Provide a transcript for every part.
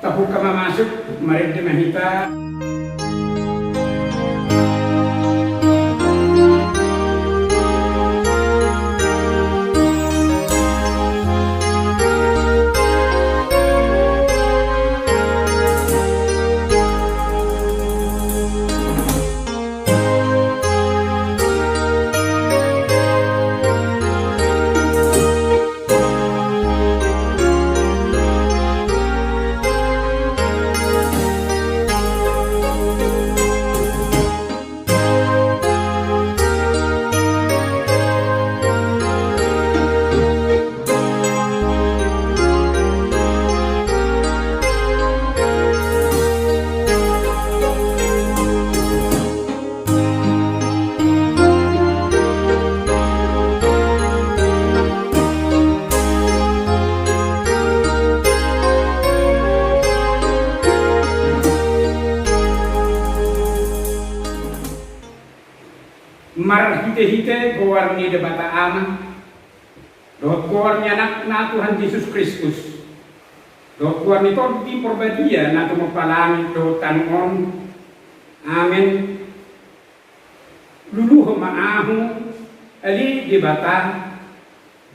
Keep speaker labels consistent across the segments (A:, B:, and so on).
A: tahu kama masuk mereka mahita mar hite-hite gowarni de bata ama do gowarni anak na Tuhan Yesus Kristus do gowarni to di porbadia na tumapalangi do tanon amen luluh maahu ali di bata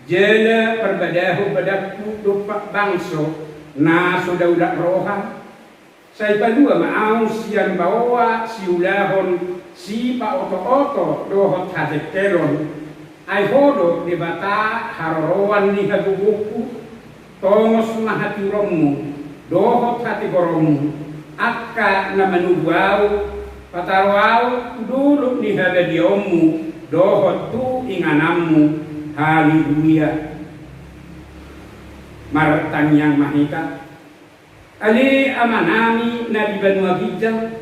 A: jela perbadahu badaku do bangso na sudah roha saya padua maahu sian bawa siulahon si pa oto-oto dohot hadekelon ay hodo di bata harorowan ni hagubuku tongos mahatiromu dohot hati goromu akka na manugwaw patarwaw dulu ni hadadiomu dohot tu inganamu haleluya martan yang mahita ali amanami na di Banua Gijang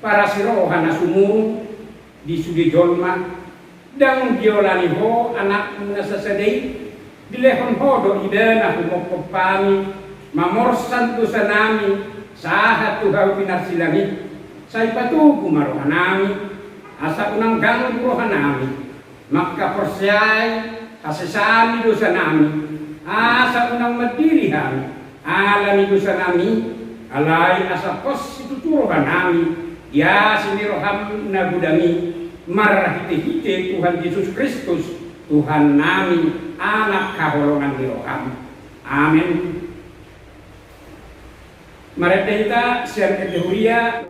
A: para sirohan na sumuru di sudi jolma dang diolani ho anak nasasadai dilehon hodo idana humokopami mamorsan tu sanami sahat tu hau pinarsilami say patugu marohanami asa unang gang rohanami maka persyai kasesami dosa nami asa unang madiri hami alami dosa nami alai asa pos itu turohan nami ya siniroham nagudami marahite-hite Tuhan Yesus Kristus Tuhan nami anak kaholongan diroham amin. Mari kita siang kejuria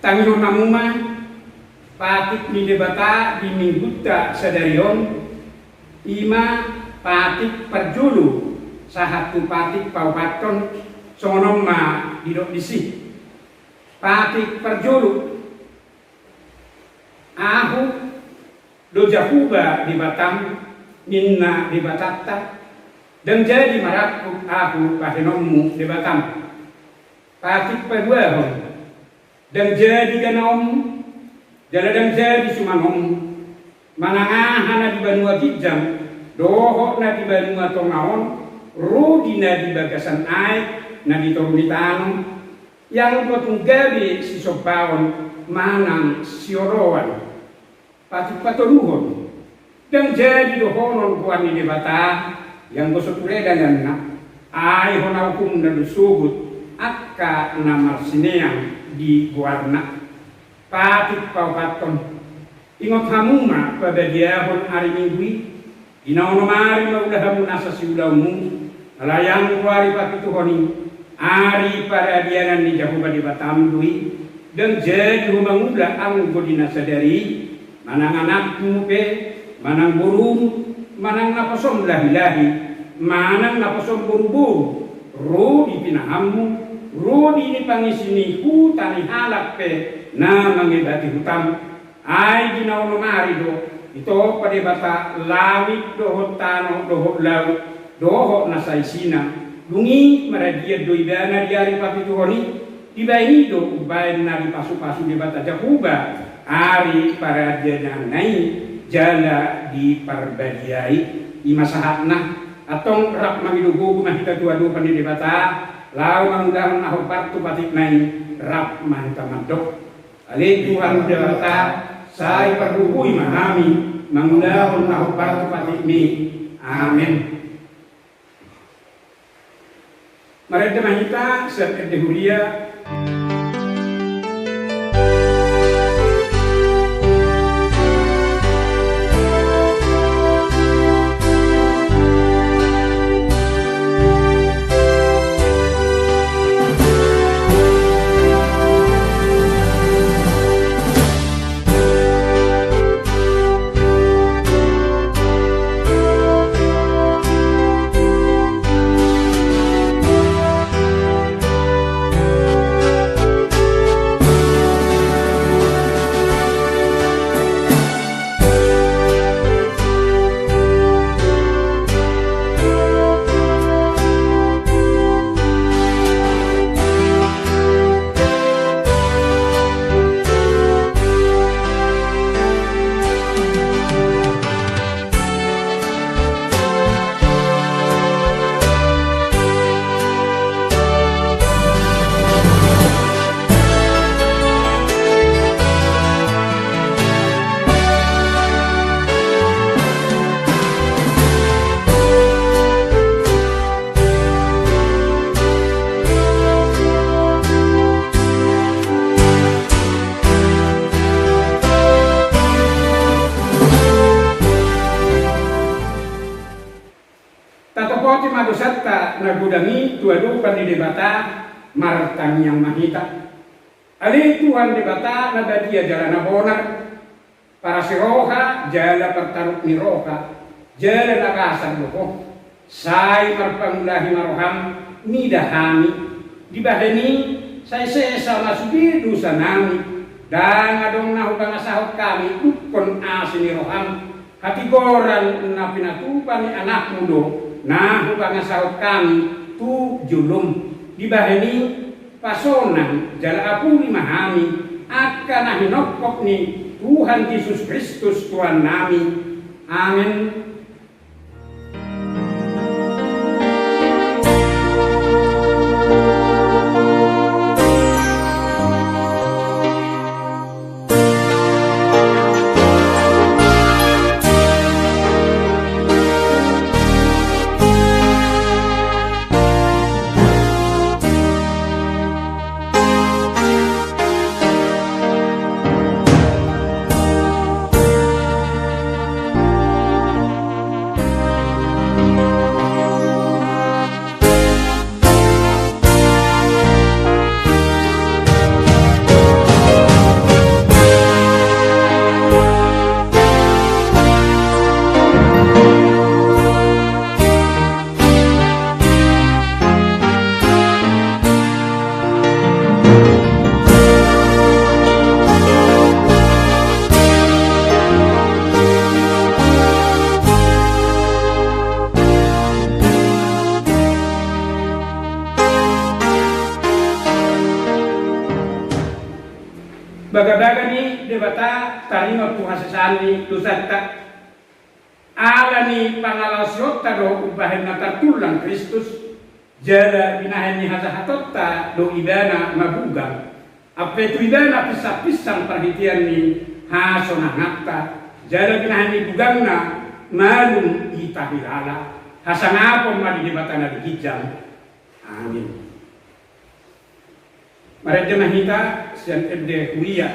A: Tangyo namuma patik ni debata di mingguta sadarion ima patik perjulu sahatu patik paupaton sonom ma didok disi patik perjulu ahu dojahuba di Batam minna di Batata dan jadi marakku ahu pahenommu di Batam patik perjuahon dan jadi ganom jaladang jadi sumanom manangahana di Banua Gijang dohok na di Banua Tongaon rudi na di Bagasan Aik na di Torunitano yang patunggabi si Sopaon manang siorowan patik patoluhon dan jadi dohonon kuan ni debata yang gosotuledan dan na ay hona hukum na dusugut akka na marsineang di Guarna patik paupaton ingot hamuma pada diahon hari minggu Inaonomari maulahamu nasa siulaumu, alayang kuari papituhoni, ari para dianan ni Jahuba di Batamdui, dan jadi humangula ang godina sadari, manang anakmu pe, manang burung, manang napasom lahi-lahi, manang napasom buru-buru, ro di pinahammu, ro di pangisini hutani halak pe, na mangibati hutam, ay ginaonomari do, ito pada bata lawit dohot tano dohot laut dohot nasaisina lungi maradia doidana diari papituhoni dibaini do ubain nari pasu-pasu di bata Jahuba ari para dia nai jala di parbadiai di masahatna atong rak mangidugugu mahita tua-tua pandiri bata lau mangudahon ahok partu patik nai rap manta mandok ali Tuhan bata saya perluhui mahami mangulahon na partu patik mi. Amin. Mari kita serta Hulia. Madosatta nagudangi tua-dua di debata martang yang mahita. Ali Tuhan debata nabadia jalan abonar para siroha jala pertaruk ni roha jala nakasan loko sai marpangulahi maroham midahami dibahani sai sesa masubi dosa nami dan adong nahukang asahot kami ukon asini roham hati goran na pinatupan ni anak mudo nah hubang asahot kami tu julum dibahani pasonan jala apuli mahami akan nahinokok ni Tuhan Yesus Kristus Tuhan nami. Amin. Bagabaga ni debata tarino Tuhan sesani lusanta ala ni pangalasyot do ubahen na tatulang Kristus jala binahen ni hasahatotta do ibana mabugang ape tu ibana pisang perhitian ni hasonangata jala binahen ni bugangna malum itahilala hasangapon madi debata na digijang. Amin. Mari mahita sian ebde huria.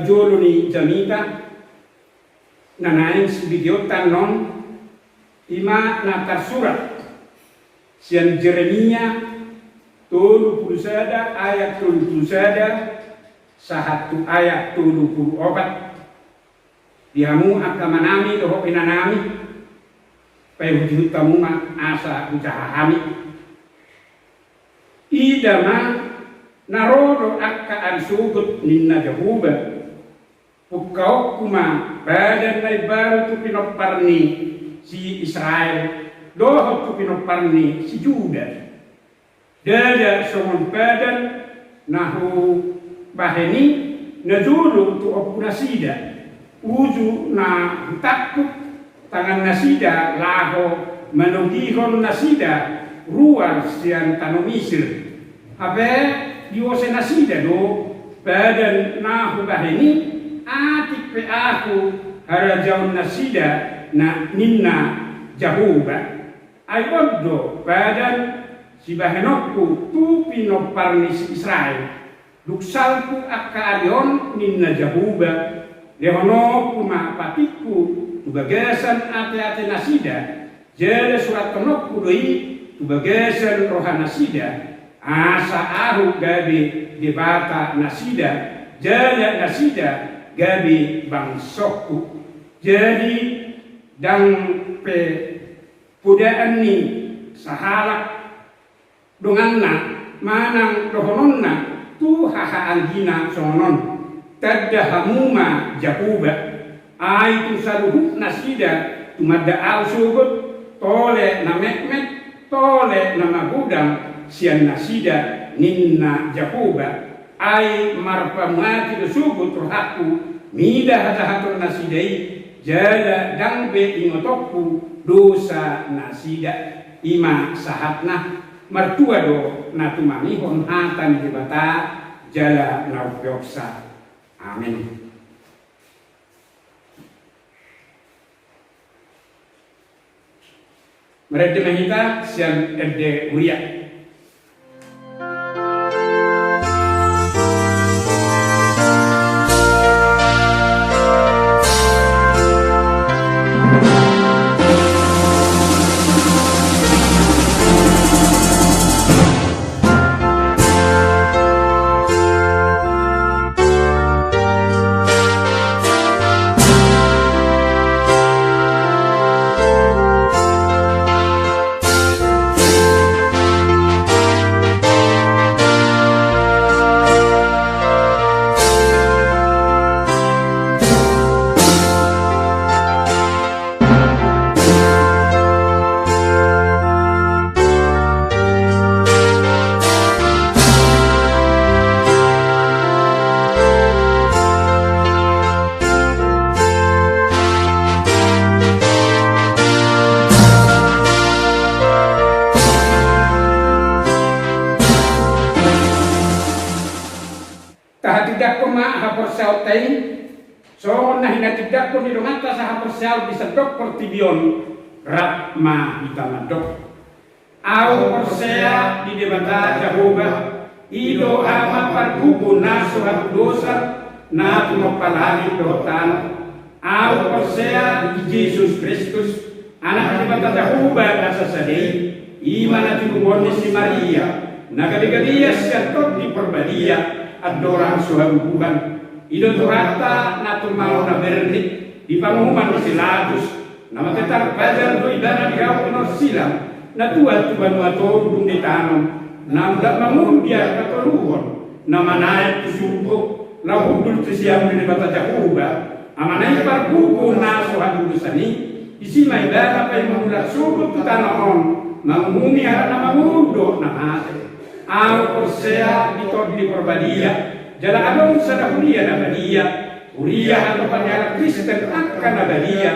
A: jolo ni jamita nanaing si video tanon ima natar surat sian Jeremia tolu pulsada ayat tolu pulsada sahatu ayat tolu puluh obat diamu akamanami doho pinanami pai hujud tamuma asa hujahami idama narodo akka ansugut ninna jahuba pukau kuma badan nai baru tu pinoparni si Israel doho tu pinoparni si Juda dada somon badan nahu baheni najulu tu opuna sida uju na takut tangan nasida laho manugihon nasida ruar sian tanomisir abe diose nasida do badan nahu baheni atik pe aku harajaun nasida na ninna jahuba ayoddo badan si bahenokku tupi no parnis Israel duksalku akka alion ninna jahuba lehono kuma patiku tubagasan ate-ate nasida jele surat kenokku doi tubagasan roha nasida asa ahu gabi debata nasida jele nasida gabi bangsokku jadi dang pe pudaan ni sahalak donganna manang dohononna tu haha anggina sonon tadda hamuma jahuba aitu saluhuk nasida tumadda al subut tole na mekmek tole na magudang sian nasida ninna jahuba ai marpamati subut rohaku mida hatahatul nasidai jala dangbe ingotokku dosa nasida ima sahatna martua do natumani hon hatan dibata jala naupioksa. Amin. Mereka kita siang erde uria. Tidak koma hapor sel teng so nah hina tidak ko di rumata sa hapor sel bisa dok pertibion ratma itamadok au porsea di debata jahoba ido ama parkubu nasuhat dosa na tumopalagi dotan au porsea di Yesus Kristus anak debata jahoba nasa sadei imana tumubon si Maria nagadigadia siya tok di perbadia adorang suhabuhan ido turata natul mau na berni di pangumuman di siladus nama tetar pajar do idana di hau nor silam na tuan tuan wato dum di tanam nam dak mamun dia katoluhon nama naik tusuko la hudul tisiam di bata jahuba amanai parbuku na suhabusani isi mai dana pai mamulat subut tanahon mamumi ara nama mudo na ate au porsea di perbadia jala adon sadahuria na badia uria atau panjara Kristen akan na badia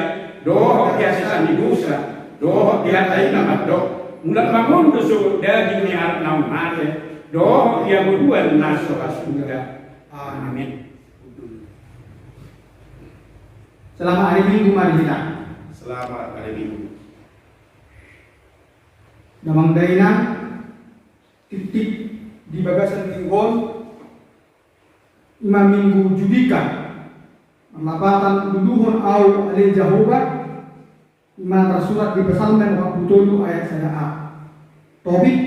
A: doho kiasa di dosa doho dihatai nama dok mulat mamun doso daging ni arat naum mate doho dia buduan naso asuda. Amin.
B: Selamat hari Minggu mari kita.
C: Selamat hari Minggu.
B: Damang daina titik di bagasan tinggon 5 minggu judika Melapatan duduhun au alil Jehovah iman tersurat di Psalmen 47 ayat 1a. Topik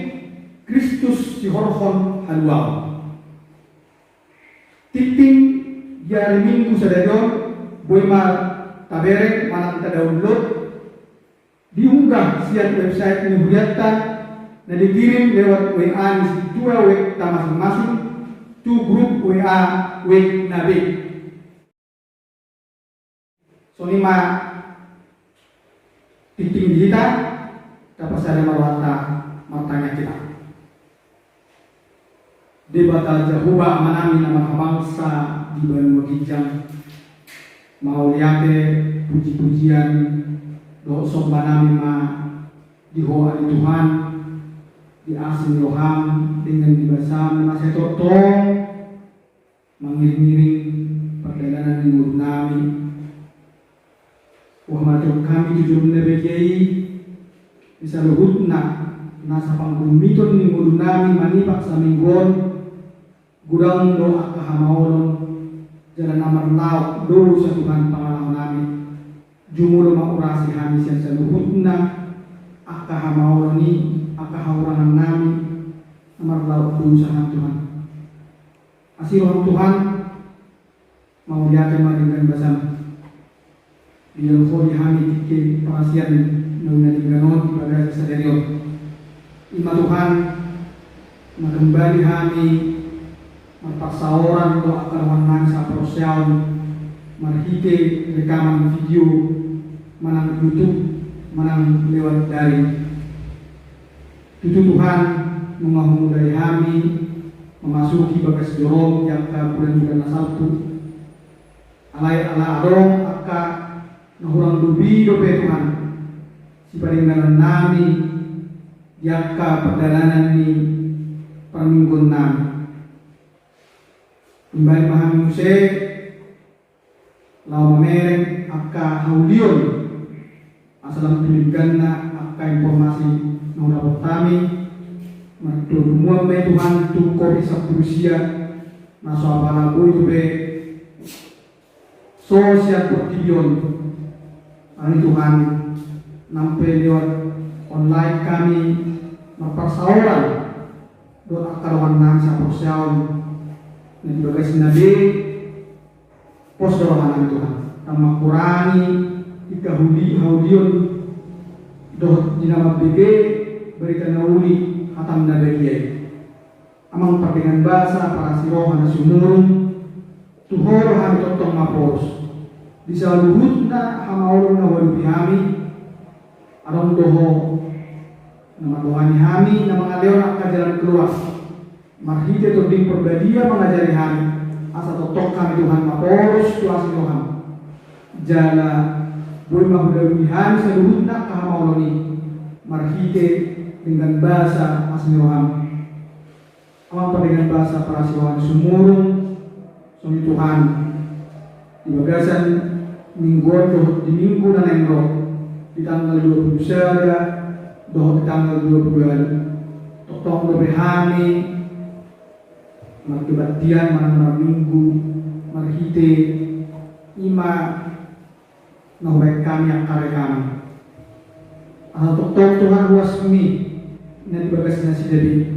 B: Kristus sihorhon haluau. Tipping di minggu sadayon boimar taberek manang download diunggah siap website Nuhriatta na dikirim lewat WA di dua web masing-masing tu grup WA web nabi. So 5 tipping kita dapat saya marwata matanya kita. Debata Jehovah manami nama bangsa di Banua Kijang mau liate puji-pujian doa sombanami ma dihoa di Tuhan di asin Yoham dengan dibasam masih totong mengiring-iring perjalanan di mulut nami. Wah macam kami jujur nebekei bisa luhutna nasa panggumiton ni mulut nami manipak sa minggon gudang doa kahamauron jalan amar lauk do sa Tuhan pangalang nami jumuro maurasi hamis yang saluhutna akahamauron ni akahaurangan nami amar lauk do sa Tuhan asirong Tuhan mau lihat maringkan basam bilang ko di hami tike pangasian nung natingganon di bagay sa deryo ima Tuhan magambali hami magpaksaoran do akarwanan sa prosyaw marhite rekaman video manang YouTube manang lewat daring tutu Tuhan mengahumudai hami memasuki bagas jorong yang ke bulan-bulan Sabtu alay ala arong aka nahurang lubi dope Tuhan si paringgalan nami yakka perjalanan ni paminggon nami kembali paham Muse lau mereng aka haulion asalam tuligan na aka informasi nang dapat kami matulungan may Tuhan tu kopi sa Rusia naso apana ko itu be sosial portibion ani Tuhan nampe lewat online kami mapasauran do akarawan nang sa sosial na dibagai sinabi pos dorongan Tuhan ang makurani ikahuli haulion doh dinama bebe berita nauli hatam na bagiye amang pertengan bahasa para sirohan na sumurong tuhoro hami totong mapos bisa luhut na hamaulong na walupi hami arong doho na maluhani hami na mga leon at kajalan keluar marhite toding perbadia mengajari hami asa totok kami Tuhan mapos tuasi Tuhan jala boy mahudawin hami sa luhut na kahamaulong marhite dengan bahasa asmiroham apa dengan bahasa parasirohan sumurung sumi Tuhan di bagasan mingguan doh di minggu na nengro di tanggal 20 sada doh di tanggal 20 totong dobe hani markibatian manang minggu marhite ima nahubay kami ang kare kami ang totong Tuhan ruas kami na dibagas na si David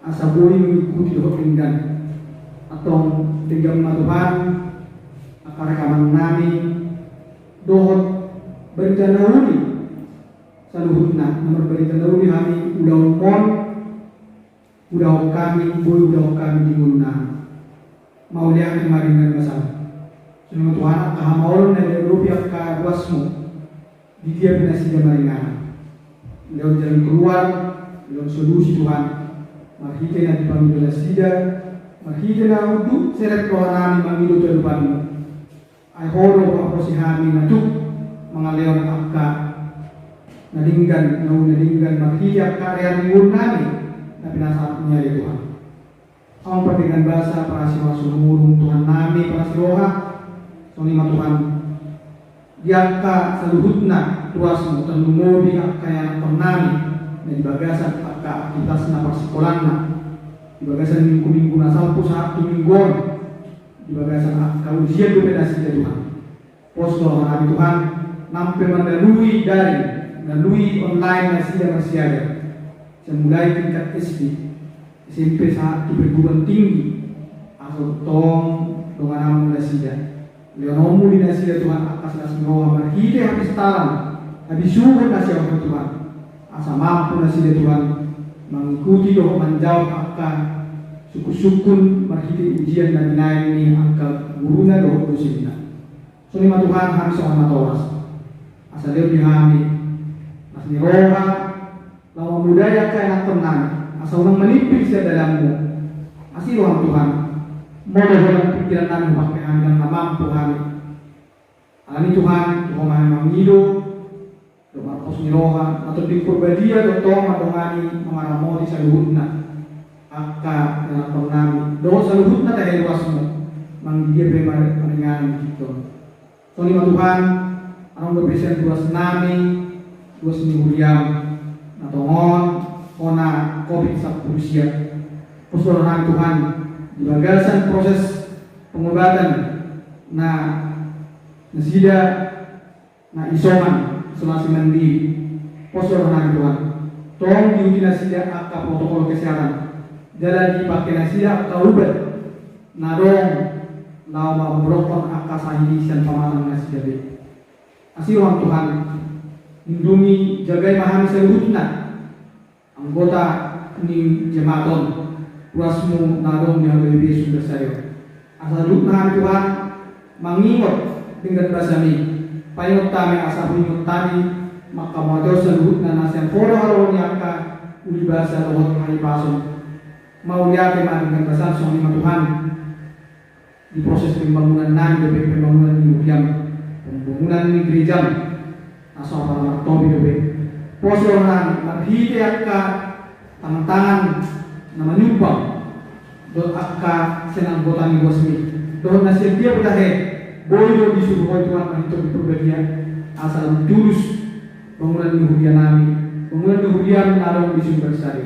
B: asa buhay mengikuti doho pinggan atong tinggang matuhan akarekaman nami dohot berita nauli sa luhut na nomor berita nauli kami udaw kami buhay udaw kami di muna mau lihat maringan basal sunod Tuhan at kahamaulan na lupi at karuas mo di dia pinasida maringan lewat jalan keluar lewat solusi Tuhan marhite na di pamilya sida marhite na uduk seret rohanami mangido sa lupan mo ay horo ako si hami na tuk mga leon akka nalinggan marhite at karya ringun namin na pinasaat niya rin Tuhan ang pertingan bahasa para siwa sumurong Tuhan namin para siroha so lima Tuhan diangka sa luhut na tuas mo tanumubi ang kaya ng namin na dibagasan pagka-aktivitas na parsikolan na dibagasan minggu-minggu na 10 sa mingguan di bagasan ujian dominasi Tuhan. Posko hari Tuhan nampe melalui online masih ada. Mulai tingkat SD, SMP saat di perguruan tinggi, asal tong dengan nama nasida. Leonomu di nasida Tuhan akas nasi roha marhide habis talam, habis syukur nasi Allah Tuhan. Asa mampu nasida Tuhan mengikuti doa menjawab akan syukur marhide ujian dan nilai ini angka guruna doa dosinna. Sunima Tuhan kami seorang matoras. Asal dia dihami, nasi roha. Lawa budaya kaya tenang, asal orang menipis di dalammu. Asih Tuhan, moga pikiran kami pakai kami dan mampu kami. Alami Tuhan, Tuhan memang hidup, Tuhan pos niroha, atau di kurbadia, Tuhan madongani mengaramodi saluhutna. Akka dan pernami, doa saluhutna dari luasmu, manggia bemar pendengaran gitu. Soalnya Tuhan, orang berbisa dua senami, dua seni huriam. Natongon kona COVID-19 persoalan Tuhan di bagasan proses pengobatan nasida isoman isolasi mandiri persoalan Tuhan tolong diuji nasida akta protokol kesehatan jadi dipakai nasida akta ubat nadong lawa berokon akta sahidi dan pamalan nasida be asih Tuhan lindungi, jagai pahami seluruhnya anggota ini jematon puasmu nadong yang lebih sumber saya asal luhna Tuhan mengingat dengan basami payung tami asal mengingat tadi maka modal seluruhnya nasian foro haronya ka uli bahasa rohot hari pasung mau lihat dengan basan soalnya Tuhan di proses pembangunan dari pembangunan di gereja asal para tobi dobe posoran marhide akka tangan nama nyumbang dot akka senang botani bosmi dot nasib dia berdahe boyo disuruh Tuhan untuk diperbaiki asal tulus bangunan Yahudian nami bangunan Yahudian narong di sumber sari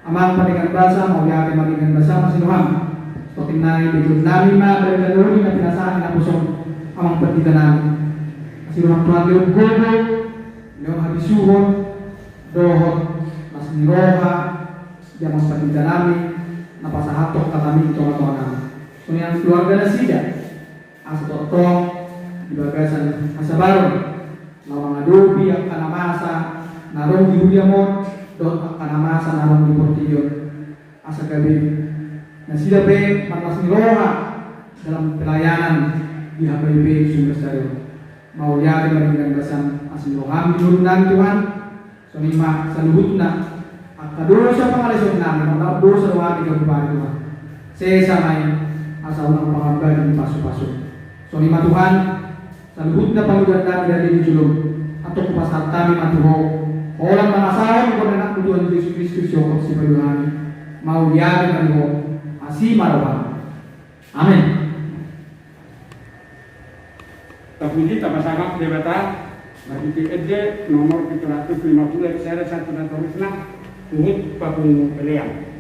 B: aman pandangan bahasa mau ya pandangan bahasa masih Tuhan seperti nai di nami ma dari jalur na pinasaan na pusong amang petikan Tuhan Tuhan Leon Gogo, Leon Habisuhon, Dohot, Mas Niroha, Jamas Patikan Nami, Napasahatok Katami, Tonga-tonga Nami. Kemudian keluarga Nasida, Asatotong, di bagasan Asabaron, Lawang Adobe, Akanamasa, Narong di Hudiamon, Dot Akanamasa, Narong di Portillo, Asagabe. Nasida B, Mas Niroha, dalam pelayanan di HPB Sumber Stadion. Mau ya dengan bahasan asli rohani diurunan Tuhan sonima saluhutna akka dosa pangaleson namin ang dosa rohani kabupaten Tuhan sesamay asa unang pangabad di paso-paso sonima Tuhan saluhutna pangudan namin dari di julong atau kupasat kami matuho orang pangasawan ko na nakuduan di Yesus Kristus yung si Tuhan mau ya dengan asli marawan amin.
A: Tapuji sama-sama debata bagi TED nomor 750 saya 1 dan terusna Uhud Papung Beliang.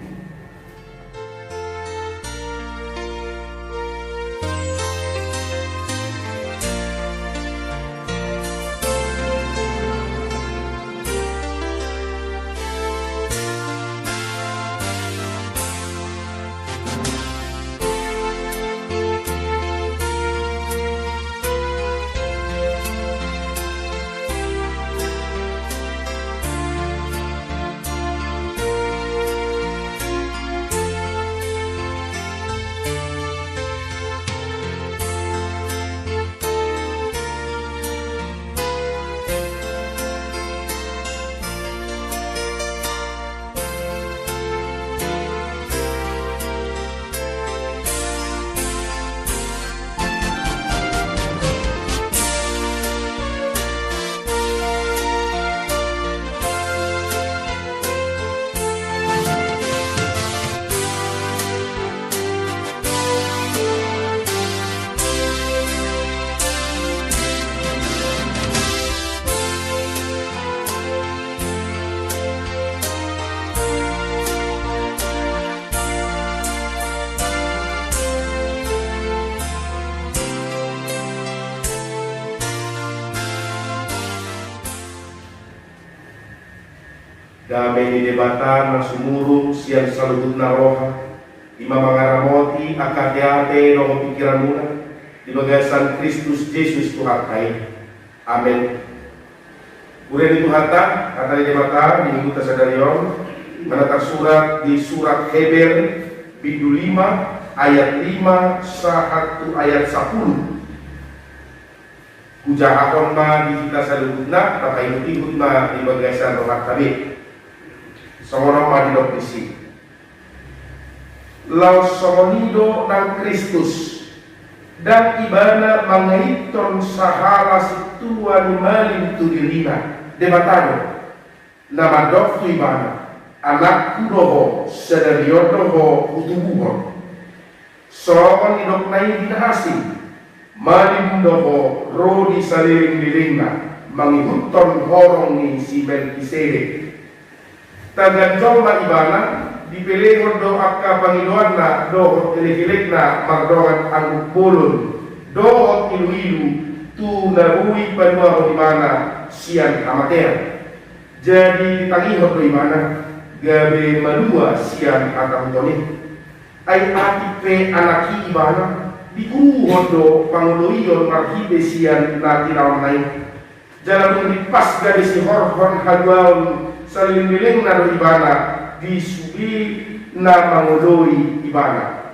C: Damai di debatan nasumuru siang salubut naroha. Ima mangaramoti akate-ate nomo pikiran muna di bagasan Kristus Yesus Tuhan kai. Amin. Kemudian itu kata di debatan di minggu tasadarion menatap surat di surat Heber bidu 5 ayat 5 satu ayat 10. Kujahakon ma di kita salubutna tapi ikut ma di bagasan rohat kami. Songono ma di doktisi. Lau somonido nang Kristus dan ibana mangaiton sahala situa ni malim tu dirina debatano nama doktu ibana anak kudoho sedariodoho utubuhon soon idok nai dinahasi malim doho rodi saliring-liringna mangihuton horong ni si Melkisedek taganjoma ibana dipilih do akka pangidoanna do elegilegna magdoan ang bolon do ilu-ilu tu narui panua di mana sian amatea jadi tangiho do imana gabe malua sian akamutoni ay atipe anaki ibana dikuruhon do panguloiyon marhibe sian natirawan nain jalan dipas gabe si horhon haduaun saling-liling na do ibana disubi na mangoloi ibana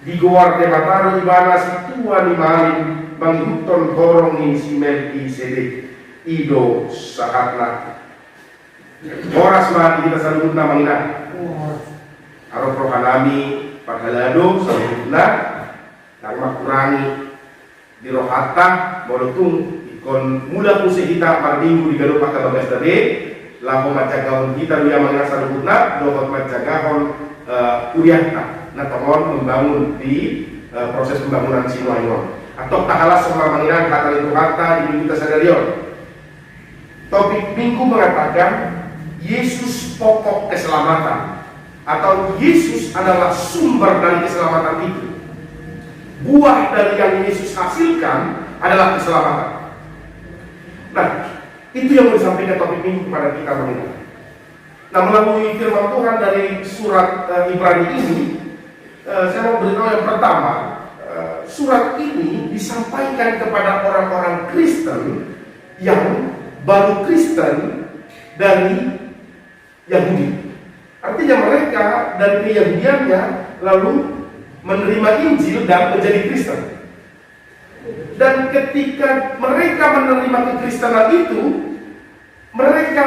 C: di goar debataro ibana situa ni malin manghuton horong ni si Melkisedek ido sahatna horas ma kita salud na mangina aro rohanami paghalado saludna nang makurangi di rohata molotung ikon mula ku kita mardinggu di galuh pakabagas tadi lapo macagahon kita luya mga salubutna dokot macagahon kuryahna na tomon membangun di proses pembangunan Sinuayon atau tahala semua mengingat kata itu kata di minggu tasadarion. Topik minggu mengatakan Yesus pokok keselamatan atau Yesus adalah sumber dari keselamatan itu. Buah dari yang Yesus hasilkan adalah keselamatan. Nah, itu yang mau disampaikan topik ini kepada kita mengingat. Nah, melalui firman Tuhan dari surat Ibrani ini, saya mau beritahu yang pertama, surat ini disampaikan kepada orang-orang Kristen yang baru Kristen dari Yahudi. Artinya mereka dari keyahudiannya lalu menerima Injil dan menjadi Kristen. Dan ketika mereka menerima kekristenan itu, mereka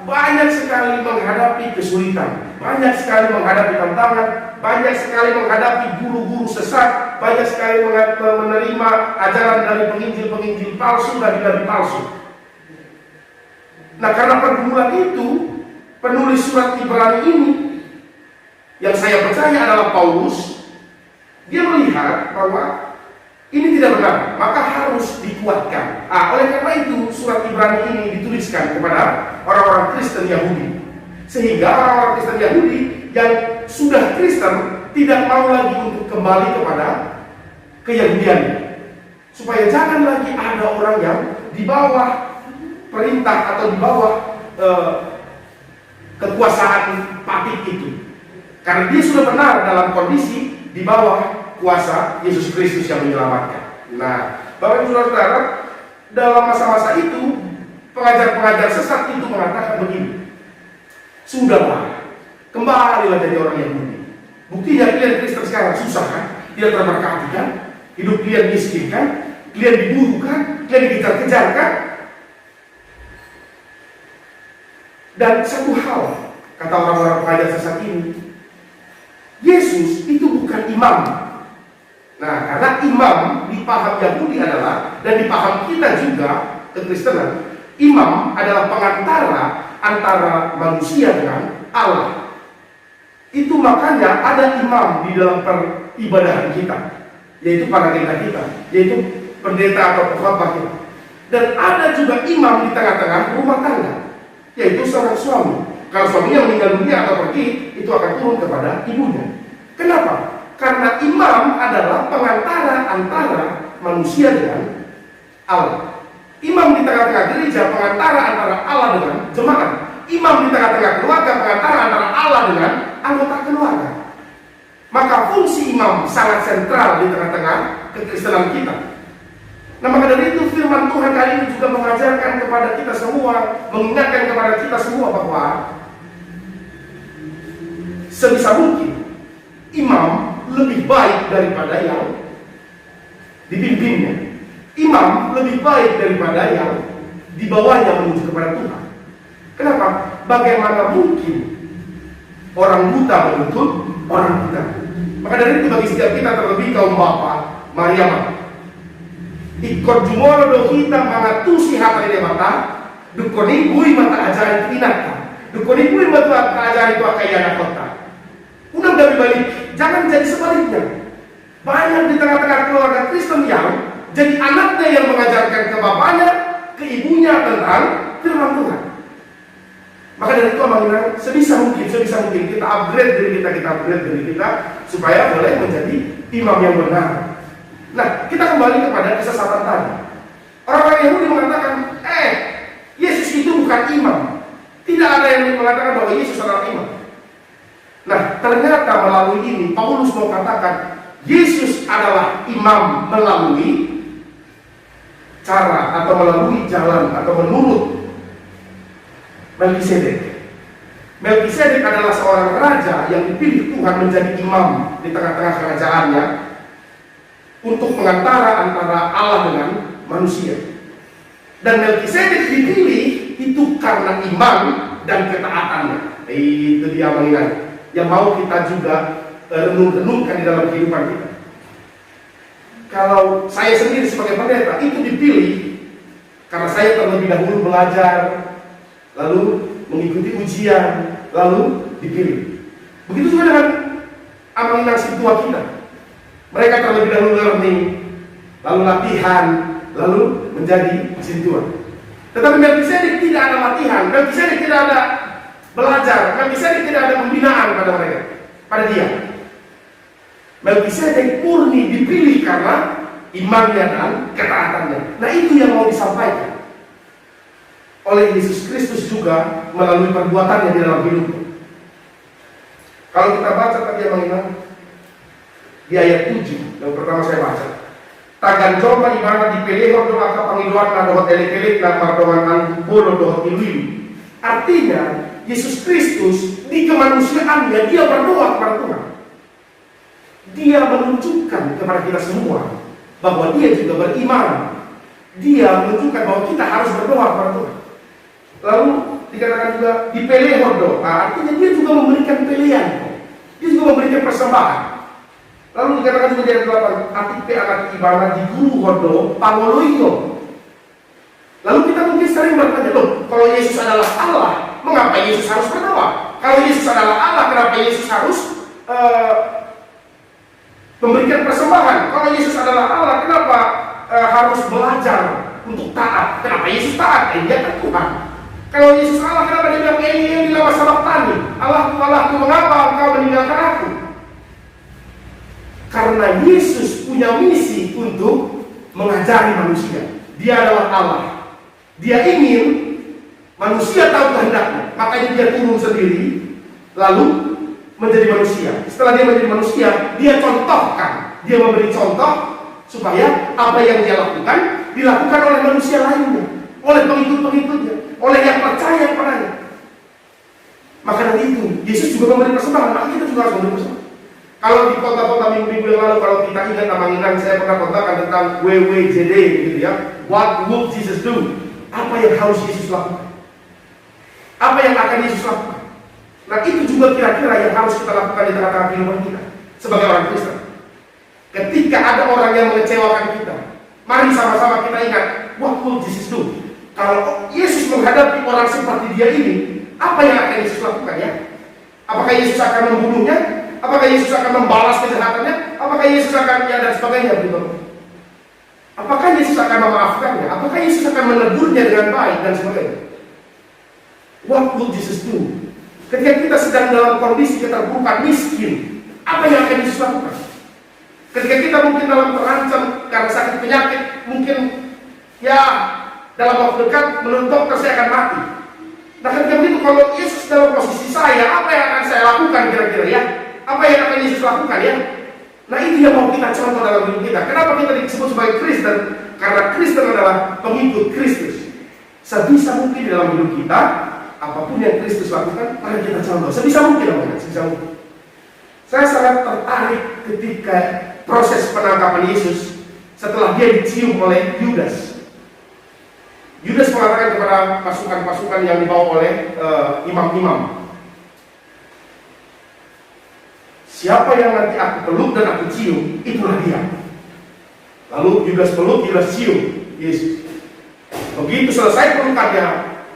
C: banyak sekali menghadapi kesulitan, banyak sekali menghadapi tantangan, banyak sekali menghadapi guru-guru sesat, banyak sekali menerima ajaran dari penginjil-penginjil palsu dan nabi palsu. Nah, karena pergumulan itu, penulis surat Ibrani ini, yang saya percaya adalah Paulus, dia melihat bahwa ini tidak benar, maka harus dikuatkan. Oleh karena itu surat Ibrani ini dituliskan kepada orang-orang Kristen Yahudi, sehingga orang-orang Kristen Yahudi yang sudah Kristen tidak mau lagi untuk kembali kepada keyahudiannya, supaya jangan lagi ada orang yang di bawah perintah atau di bawah kekuasaan patik itu, karena dia sudah benar dalam kondisi di bawah kuasa Yesus Kristus yang menyelamatkan. Nah, Bapak Ibu Saudara, dalam masa-masa itu pengajar-pengajar sesat itu mengatakan begini, sudahlah, kembalilah jadi orang Yahudi. Buktinya kalian Kristen sekarang susah kan, tidak terberkati kan, hidup kalian miskin kan, kalian diburu kan, kalian dikejar-kejar kan. Dan satu hal kata orang-orang pengajar sesat ini, Yesus itu bukan imam. Nah, karena imam di paham Yahudi adalah, dan di paham kita juga kekristenan, imam adalah pengantara antara manusia dengan Allah. Itu makanya ada imam di dalam peribadahan kita, yaitu pendeta kita, yaitu pendeta atau pengkhotbah kita. Dan ada juga imam di tengah-tengah rumah tangga, yaitu seorang suami. Kalau suaminya meninggal dunia atau pergi, itu akan turun kepada ibunya. Kenapa? Karena imam adalah pengantara antara manusia dengan Allah. Imam di tengah-tengah gereja pengantara antara Allah dengan jemaat. imam di tengah-tengah keluarga, pengantara antara Allah dengan anggota keluarga. Maka fungsi imam sangat sentral di tengah-tengah kekristenan kita. Nah, maka dari itu firman Tuhan kali ini juga mengajarkan kepada kita semua, mengingatkan kepada kita semua bahwa sebisa mungkin imam lebih baik daripada yang dipimpinnya. Imam lebih baik daripada yang dibawanya menuju kepada Tuhan. Kenapa? Bagaimana mungkin orang buta menuntut orang buta? Maka dari itu bagi setiap kita, terlebih kaum bapa, Mariam, ikut jumoro do kita mengatusi hati dia mata, dukoni bui mata ajaran pinata, dukoni bui mata ajaran itu akayana kota. Unang dari balik, jangan jadi sebaliknya. Banyak di tengah-tengah keluarga Kristen yang jadi anaknya yang mengajarkan ke bapaknya, ke ibunya tentang firman Tuhan. Maka dari itu Amanginang, sebisa mungkin kita upgrade diri kita supaya boleh menjadi imam yang benar. Nah, kita kembali kepada kesesatan tadi. Orang-orang Yahudi mengatakan, Yesus itu bukan imam. Tidak ada yang mengatakan bahwa Yesus adalah imam. Nah, ternyata melalui ini Paulus mau katakan Yesus adalah imam melalui cara atau melalui jalan atau menurut Melkisedek. Melkisedek adalah seorang raja yang dipilih Tuhan menjadi imam di tengah-tengah kerajaannya untuk pengantara antara Allah dengan manusia. Dan Melkisedek dipilih itu karena iman dan ketaatannya. Itu dia mengingat yang mau kita juga renungkan di dalam kehidupan kita. Kalau saya sendiri sebagai pendeta itu dipilih karena saya terlebih dahulu belajar, lalu mengikuti ujian, lalu dipilih. Begitu juga dengan amanah si tua kita. Mereka terlebih dahulu learning, lalu latihan, lalu menjadi sintua. Tetapi Melkisedek tidak ada latihan, Melkisedek tidak ada belajar, Melkisedek tidak ada pembinaan pada mereka, pada dia. Melkisedek murni dipilih karena imannya dan ketaatannya. Nah, itu yang mau disampaikan oleh Yesus Kristus juga melalui perbuatannya di dalam hidupnya. Kalau kita baca tadi yang mengingat di ayat 7 yang pertama saya baca, tagan coba ibarat dipelehor doa ka pangiluan na dohot elek-elek na mardoan ang bolo dohot iluin. Artinya Yesus Kristus di kemanusiaannya dia berdoa kepada Tuhan. Dia menunjukkan kepada kita semua bahwa dia juga beriman. Dia menunjukkan bahwa kita harus berdoa kepada Tuhan. Lalu dikatakan juga dipelehor doa, artinya dia juga memberikan pilihan. Dia juga memberikan persembahan. Lalu dikatakan juga di ayat 8, atipe anak ibana di guru hodo pangoloyo. Lalu kita mungkin sering bertanya, loh, kalau Yesus adalah Allah, mengapa Yesus harus berdoa? Kalau Yesus adalah Allah, kenapa Yesus harus memberikan persembahan? Kalau Yesus adalah Allah, kenapa harus belajar untuk taat? Kenapa Yesus taat? Dia kan Tuhan. Kalau Yesus Allah, kenapa dia bilang Eli lama sabachthani? Allahku, mengapa engkau meninggalkan aku? Karena Yesus punya misi untuk mengajari manusia. Dia adalah Allah. Dia ingin manusia tahu kehendaknya. Makanya dia turun sendiri, lalu menjadi manusia. Setelah dia menjadi manusia, dia contohkan. Dia memberi contoh supaya apa yang dia lakukan dilakukan oleh manusia lainnya, oleh pengikut-pengikutnya, oleh yang percaya kepadanya. Maka dari itu Yesus juga memberi persembahan. Maka kita juga harus memberi persembahan. Kalau di kota-kota minggu yang lalu, kalau kita ingat Amanginang, saya pernah kontakkan tentang WWJD gitu ya. What would Jesus do? Apa yang harus Yesus lakukan? Apa yang akan Yesus lakukan? Nah, itu juga kira-kira yang harus kita lakukan di tengah-tengah kehidupan kita sebagai orang Kristen. Ketika ada orang yang mengecewakan kita, mari sama-sama kita ingat, what would Jesus do? Kalau Yesus menghadapi orang seperti dia ini, apa yang akan Yesus lakukan ya? Apakah Yesus akan membunuhnya? Apakah Yesus akan membalas kejahatannya? Apakah Yesus akan dan sebagainya begitu? Apakah Yesus akan memaafkannya? Apakah Yesus akan menegurnya dengan baik dan sebagainya? What would Jesus do? Ketika kita sedang dalam kondisi keterpurukan, miskin, apa yang akan Yesus lakukan? Ketika kita mungkin dalam terancam karena sakit penyakit, mungkin ya dalam waktu dekat menurut dokter saya akan mati. Nah ketika begitu, kalau Yesus dalam posisi saya, apa yang akan saya lakukan kira-kira ya? Apa yang akan Yesus lakukan ya? Nah itu yang mau kita contoh dalam hidup kita. Kenapa kita disebut sebagai Kristen? Karena Kristen adalah pengikut Kristus. Sebisa mungkin dalam hidup kita, apapun yang Kristus lakukan, mari kita contoh. Sebisa mungkin, sebisa mungkin. Saya sangat tertarik ketika proses penangkapan Yesus setelah dia dicium oleh Yudas. Yudas mengatakan kepada pasukan-pasukan yang dibawa oleh imam-imam, siapa yang nanti aku peluk dan aku cium, itulah dia. Lalu Yudas peluk, Yudas cium Yesus. Begitu selesai pelukannya,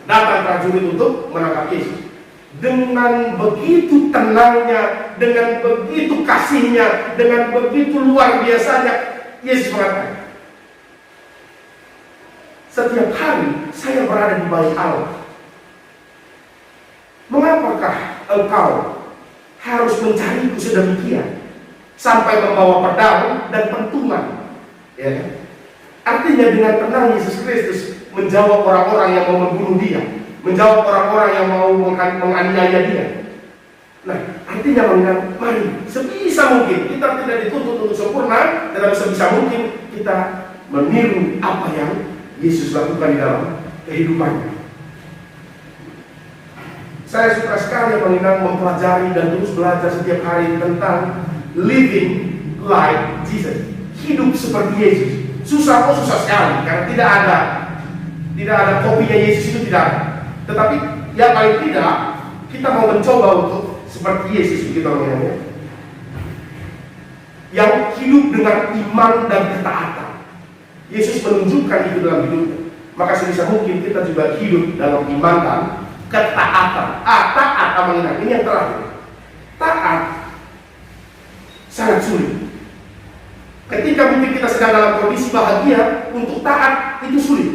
C: datang prajurit untuk menangkap Yesus. Dengan begitu tenangnya, dengan begitu kasihnya, dengan begitu luar biasanya, Yesus mengatakan, setiap hari saya berada di bait Allah. Mengapakah engkau harus mencariku sedemikian sampai membawa pedang dan pentungan? Ya. Artinya dengan tenang Yesus Kristus menjawab orang-orang yang mau membunuh dia, menjawab orang-orang yang mau menganiaya dia. Nah, artinya mari sebisa mungkin kita tidak dituntut untuk sempurna, tetapi sebisa mungkin kita meniru apa yang Yesus lakukan di dalam kehidupannya. Saya suka sekali mempelajari dan terus belajar setiap hari tentang living like Jesus, hidup seperti Yesus. Susah sekali karena tidak ada kopinya Yesus itu tidak ada. Tetapi ya paling tidak kita mau mencoba untuk seperti Yesus begitu namanya, yang hidup dengan iman dan ketaatan. Yesus menunjukkan itu dalam hidupnya. Maka sebisa mungkin kita juga hidup dalam iman dan ketaatan. Taat mengingat ini yang terakhir. Taat sangat sulit. Ketika mungkin kita sedang dalam kondisi bahagia, untuk taat itu sulit.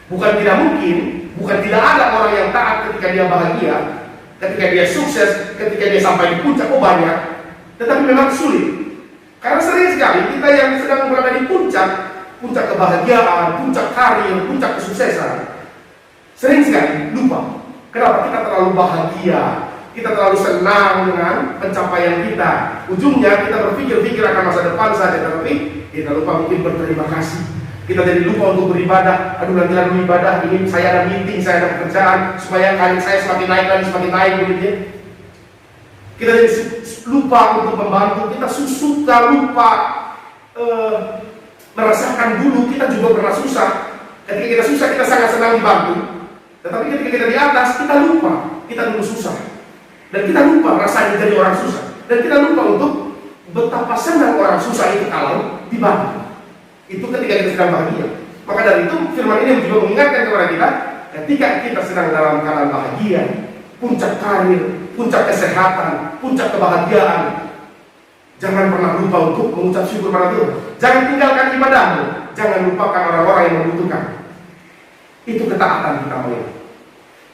C: Bukan tidak mungkin, bukan tidak ada orang yang taat ketika dia bahagia, ketika dia sukses, ketika dia sampai di puncak, banyak. Tetapi memang sulit. Karena sering sekali kita yang sedang berada di puncak kebahagiaan, puncak karir, puncak kesuksesan, sering sekali lupa. Kenapa? Kita terlalu bahagia, kita terlalu senang dengan pencapaian kita. Ujungnya kita berpikir akan masa depan saja, tetapi kita lupa mungkin berterima kasih. Kita jadi lupa untuk beribadah. Aduh, nanti lalu ibadah, ini saya ada meeting, saya ada pekerjaan, supaya karir saya semakin naik dan semakin naik begitu. Kita jadi lupa untuk membantu. Kita lupa merasakan dulu kita juga pernah susah. Ketika kita susah, kita sangat senang dibantu. Tetapi ketika kita di atas, kita lupa kita dulu susah. Dan kita lupa rasanya jadi orang susah. Dan kita lupa untuk betapa senang orang susah itu kalau dibantu. Itu ketika kita sedang bahagia. Maka dari itu firman ini juga mengingatkan kepada kita, ketika kita sedang dalam keadaan bahagia, puncak karir, puncak kesehatan, puncak kebahagiaan, jangan pernah lupa untuk mengucap syukur pada Tuhan. Jangan tinggalkan ibadahmu. Jangan lupakan orang-orang yang membutuhkan. Itu ketaatan kita mulai.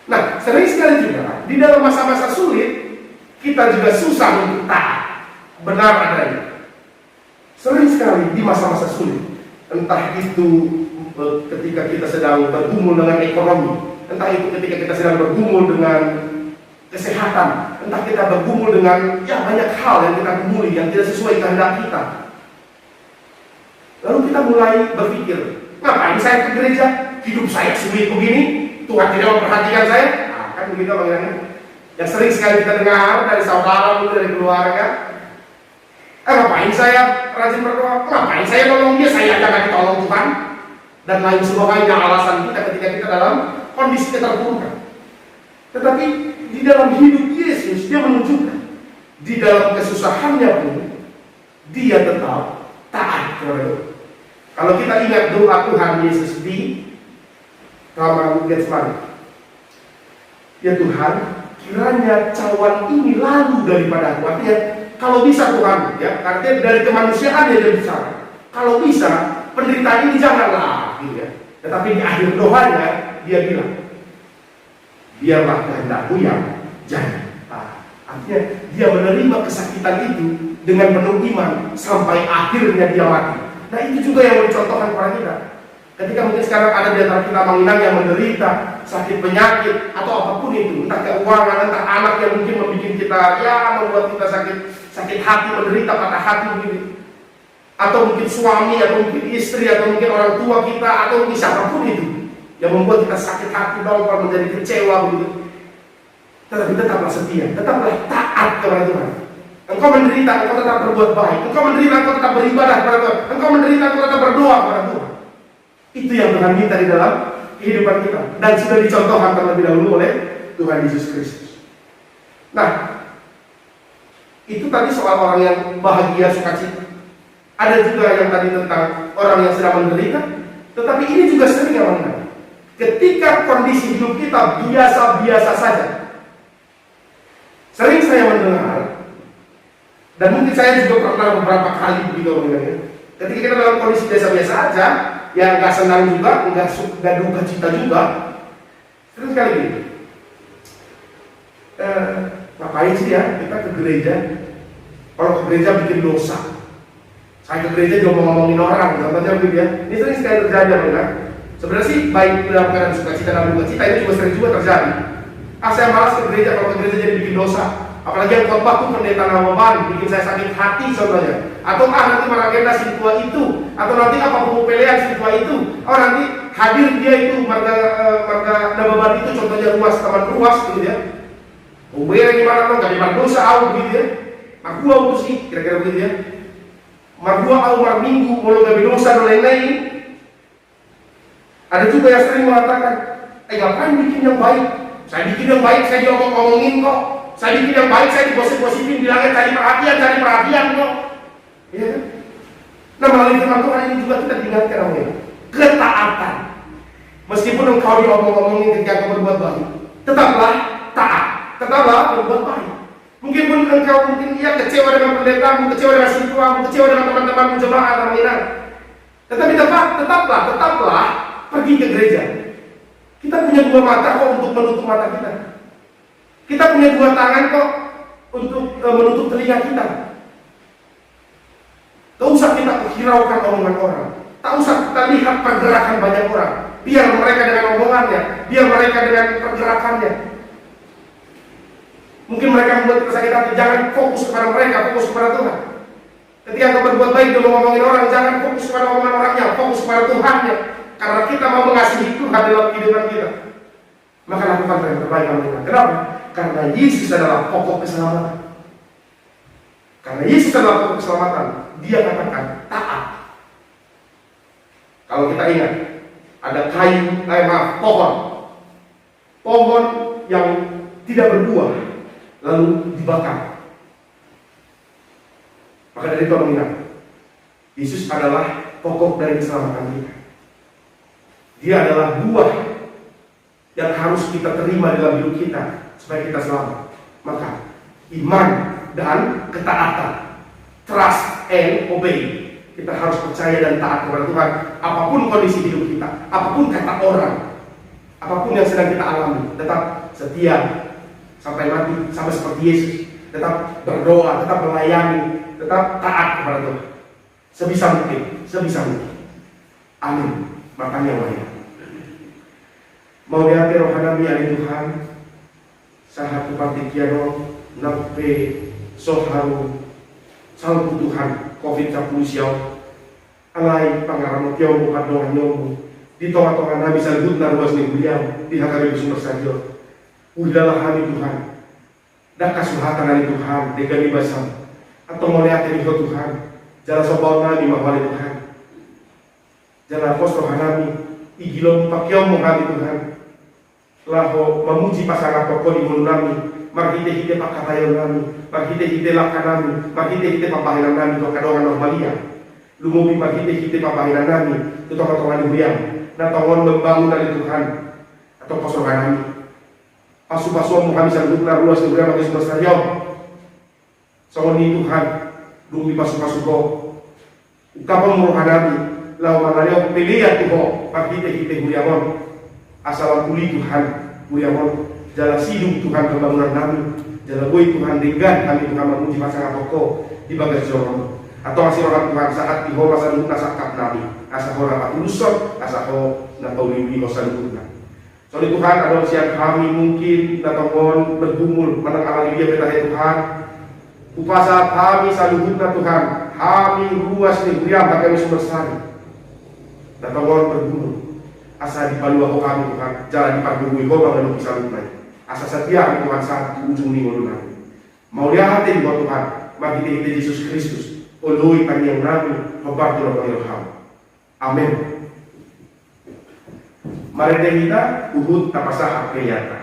C: Nah, sering sekali juga di dalam masa-masa sulit kita juga susah untuk taat. Benar adanya. Sering sekali di masa-masa sulit, entah itu ketika kita sedang bergumul dengan ekonomi, entah itu ketika kita sedang bergumul dengan kesehatan, entah kita bergumul dengan banyak hal yang kita gumuli yang tidak sesuai kehendak kita. Lalu kita mulai berpikir, ngapain saya ke gereja? Hidup saya sulit begini, Tuhan tidak memperhatikan saya. Nah, kan begitu bagaimana? Yang sering sekali kita dengar dari saudara, dari keluarga. Ngapain saya rajin berdoa? Ngapain saya nolong dia? Saya aja gak ditolong Tuhan. Dan lain sebagainya alasan kita ketika kita dalam kondisi keterpurukan. Tetapi di dalam hidup Yesus, dia menunjukkan di dalam kesusahannya pun dia tetap taat kepada Tuhan. Kalau kita ingat doa Tuhan Yesus di Taman Getsemani, ya Tuhan, kiranya cawan ini lalu daripadaku. Artinya, kalau bisa Tuhan, ya, artinya dari kemanusiaan dia bicara. Kalau bisa, penderitaan ini janganlah, gitu ya. Tetapi di akhir doanya dia bilang, biarlah kehendakmu yang jadi. Artinya dia menerima kesakitan itu dengan penuh iman sampai akhirnya dia mati. Nah itu juga yang mau dicontohkan kepada kita. Ketika mungkin sekarang ada di antara kita menginang yang menderita sakit penyakit atau apapun itu, entah keuangan, entah anak yang mungkin membuat kita, membuat kita sakit hati, menderita patah hati begini, atau mungkin suami, atau mungkin istri, atau mungkin orang tua kita, atau mungkin siapapun itu yang membuat kita sakit hati, bahwa menjadi kecewa begitu. Tetapi tetaplah setia, tetaplah taat kepada Tuhan. Engkau menderita, engkau tetap berbuat baik. Engkau menderita, engkau tetap beribadah kepada Tuhan. Engkau menderita, engkau tetap berdoa kepada Tuhan. Itu yang Tuhan minta di dalam kehidupan kita, dan sudah dicontohkan terlebih dahulu oleh Tuhan Yesus Kristus. Nah, itu tadi soal orang yang bahagia, sukacita. Ada juga yang tadi tentang orang yang sedang menderita. Tetapi ini juga sering yang mengenai. Ketika kondisi hidup kita biasa-biasa saja. Sering saya mendengar, dan mungkin saya juga pernah beberapa kali begitu mengenai. Ketika kita dalam kondisi biasa-biasa aja, yang nggak senang juga, nggak duka cita juga, sering sekali gini. Ngapain sih ya kita ke gereja? Kalau ke gereja bikin dosa. Saya ke gereja juga mau ngomongin orang, contohnya begitu ya. Ini sering sekali terjadi, kan? Sebenarnya sih baik dalam keadaan sukacita dan duka cita, ini juga sering juga terjadi. Saya malas ke gereja, kalau ke gereja jadi bikin dosa. Apalagi yang khotbah tuh pendeta Nawaban, bikin saya sakit hati contohnya. Atau nanti maragenda si tua itu, atau nanti apa pemupelean si tua itu, nanti hadir dia itu marga Nawaban itu contohnya ruas, taman ruas gitu ya. Ubera gimana tuh, gak dimana dosa au gitu ya. Margua itu sih, kira-kira begitu ya. Margua au mar minggu, mau gak dosa dan lain-lain. Ada juga yang sering mengatakan, ngapain bikin yang baik? Saya bikin yang baik, saya diomong-omongin kok. Saya bikin yang baik, saya digosip-gosipin, bilangnya cari perhatian kok. Ya kan? Nah, melalui firman Tuhan ini juga kita diingatkan namanya ketaatan. Meskipun engkau diomong-omongin ketika engkau berbuat baik, tetaplah taat, tetaplah berbuat baik. Mungkin pun engkau kecewa dengan pendetamu, kecewa dengan situamu, kecewa dengan teman-temanmu jemaat namanya. Tetapi tetaplah pergi ke gereja. Kita punya dua mata kok untuk menutup mata kita. Kita punya dua tangan kok untuk menutup telinga kita. Tak usah kita hiraukan omongan orang. Tak usah kita lihat pergerakan banyak orang. Biar mereka dengan omongannya, biar mereka dengan pergerakannya. Mungkin mereka membuat kita sakit hati. Jangan fokus kepada mereka, fokus kepada Tuhan. Ketika kita berbuat baik dan ngomongin orang, jangan fokus kepada omongan orangnya, fokus kepada Tuhannya. Karena kita mau mengasihi Tuhan dalam kehidupan kita, maka lakukan yang terbaik dalam Tuhan. Kenapa? Karena Yesus adalah pokok keselamatan. Karena Yesus adalah pokok keselamatan, Dia katakan taat. Kalau kita ingat, ada pohon yang tidak berbuah, lalu dibakar. Maka dari itu mengingat, Yesus adalah pokok dari keselamatan kita. Dia adalah buah yang harus kita terima dalam hidup kita supaya kita selamat. Maka iman dan ketaatan, trust and obey, kita harus percaya dan taat kepada Tuhan. Apapun kondisi hidup kita, apapun kata orang, apapun yang sedang kita alami, tetap setia sampai mati, sama seperti Yesus. Tetap berdoa, tetap melayani, tetap taat kepada Tuhan sebisa mungkin. Amin. Makanya wahai mau dihati rohani ali Tuhan sahat partikiano nape soharu salpu Tuhan COVID-19 alai pangarano tiaw bukan doang nyomu di tonga-tonga nabi salgut na ruas ni beliau di hakari sumber sajo udahlah hari Tuhan dak kasuhatan hari Tuhan degani basam atau mau lihat ini Tuhan jalan sobaw nabi mahwali Tuhan jalan pos rohani igilom pakyom hari Tuhan laho memuji pasangan pokok di mulut nami, marhite-hite pakatayon nami, marhite-hite lakan nami, marhite-hite papahinan nami, kadongan normalia. Lumubi marhite-hite papahinan nami, tutong-tutongan dibuyan, na tongon membangun dari Tuhan, atau pasokan nami. Pasu-pasu mo kami sa lugar ruas di buyan maging sumasaryaw. Songon ni Tuhan, lumubi pasu-pasu ko. Ukapang muruhan nami, lau mangaryaw pilihan tuho, marhite-hite guyamon. Asal pulih Tuhan, muriamon jala sidung Tuhan pembangunan kami, jala boy Tuhan dengan kami Tuhan memuji pasangan pokok di bagas jorong, atau hasil orang Tuhan saat di bawah masa sakap nabi. asa ho napatulusot, asa ho napauliwi ho sa luhurna. Sorry Tuhan, adong siang kami mungkin natongon bergumul manang alalia betahe Tuhan. Upasa kami sa luhurna Tuhan, kami ruas ni Guriam kami sumersari. Natongon bergumul. Asa dipalua ho kami Tuhan, jalan dipagumui ho bang nanu bisa lumai. Asa setia Tuhan saat ujung minggu lunar. Mau lihat di Tuhan, bagi Yesus Kristus. Oloi kanyang nabi, mabarto na panilham. Amen. Mari kita uhud tapasah kayata.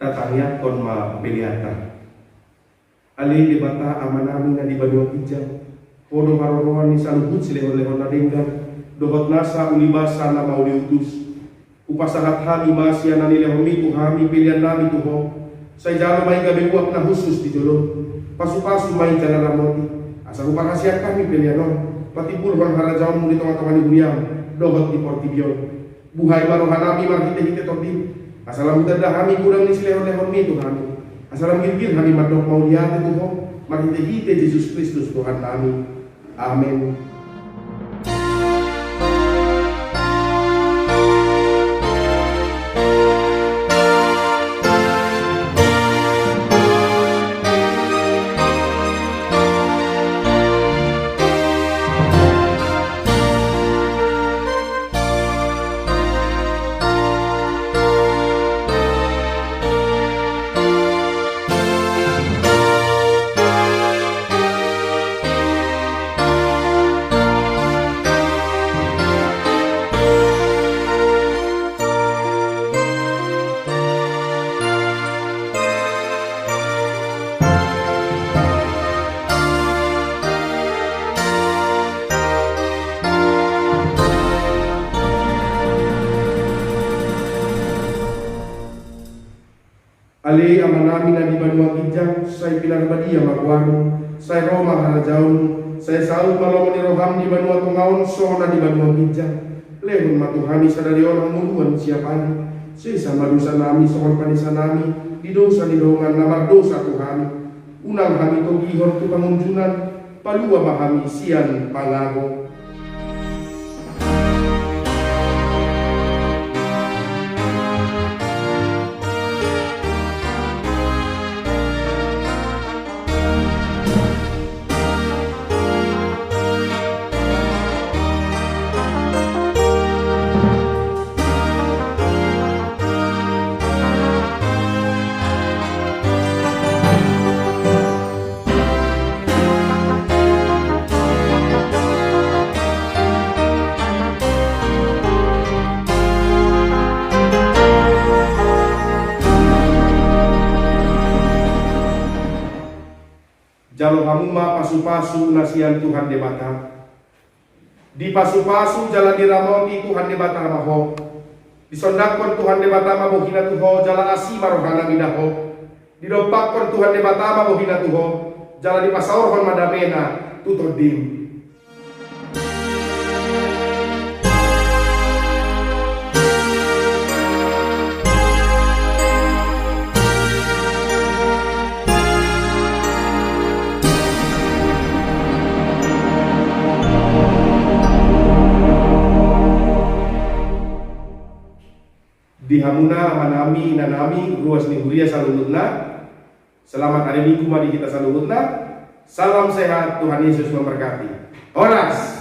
C: Tatangya kon ma pilihan. Ali di bata amanami na di badua kijang. Podo marorohan ni saluhut silehon-lehon na denggan. Dohot nasa ulibasa na mau diutus. Upasahat hami masya na nilehon mitu hami pilihan nami tuho. Say jalo may gabi buak na husus di jolon. Pasu-pasu may jana ramoti. Asal upakasya kami pilihan non. Pati pulhon harajawan mo di tengah-tengah ni Guriam. Dohot di Portibion. Buhay marohan nami marhite-hite tordim. Asalam tada kami kurang ni silehon-lehon mi Tuhan. Asalam gilgil kami madok mau lihat Tuhan. Marhite-hite Yesus Kristus Tuhan kami. Amin. Ali amanami na di banua kijang, say pinagbadia magwano, say Roma harajaun, say saud malomon ni roham di banua tungaon, so na di banua kijang. Lehon matuhami sa dari orang muluan siapani, sisa madusa nami sohon panisa nami, di dosa di dongan namar dosa Tuhani. Unang kami togihon tu pangunjunan, palua mahami sian pangago. Jalo hamuma pasu-pasu nasian Tuhan debata. Di pasu-pasu jalan diramoti Tuhan debata maho. Disondakkan Tuhan debata maho hina tuho jalan asi marohana midaho. Didopakkan Tuhan debata maho hina tuho jalan di pasaurhon madamena tutodim. Di hamuna manami nanami ruas ni Guria salulutna. Selamat hari Minggu mari kita salulutna. Salam sehat, Tuhan Yesus memberkati. Horas.